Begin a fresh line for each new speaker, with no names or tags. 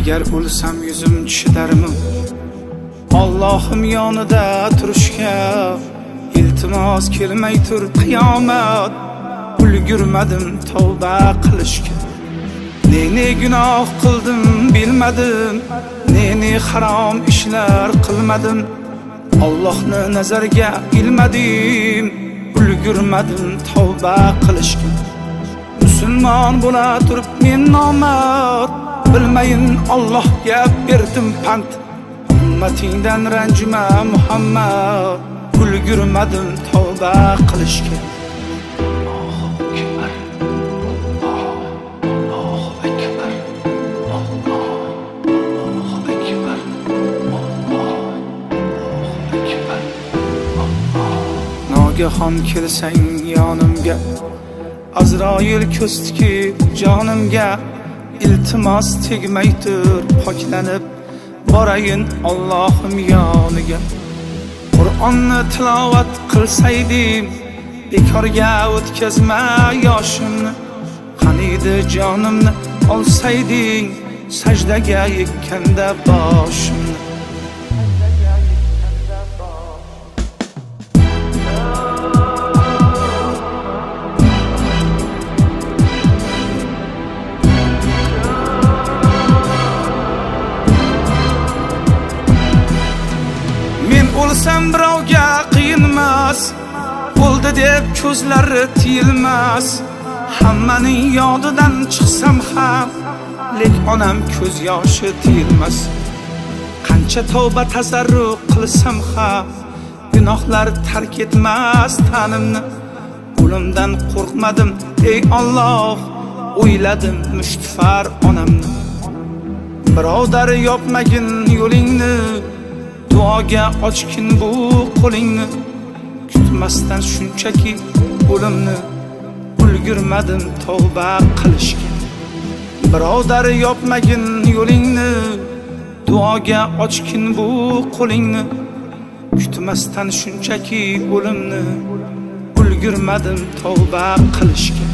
Agar o'lsam yuzim chidarmi Allohim yonida turishga iltimos kelmay tur qiyomat ulgurmadim tavba qilishga ne gunoh qildim bilmadim ne harom ishlar qilmadim Allohni nazarga ilmadim ulgurmadim tavba qilishga musulmon bo'la turib men nomard bilmayin Allohga berdim pand ummatingdan ranjima Muhammad ulgurmadim tavba qilishga Nogahon kelsang yonimga Azroil ko'stiki jonimga iltimos tegmay tur poklanib borayin Allohim yoniga Qur'onni tilovat qilsaydim bekorga o'tkazma yoshimni qaniydi jonimni olsayding sajdaga yekkanda boshimni O'lsam birovga qiyinmas O'ldi deb ko'zlari tiyilmas Hammaning yodidan chiqsam ham Lek onam ko'z yoshi tiyilmas Qancha tavba tazarru qilsam ham Gunohlar tark etmas tanimni O'limdan qo'rqmadim ey Alloh O'yladim mushtfar onamni Birodar yopmagin yo'lingni Duoga ochkin bu qo'lingni kutmasdan shunchaki o'limni ulgurmadim tavba qilishga Birodar yopmagin yo'lingni duoga ochkin bu qo'lingni kutmasdan shunchaki o'limni ulgurmadim tavba qilishga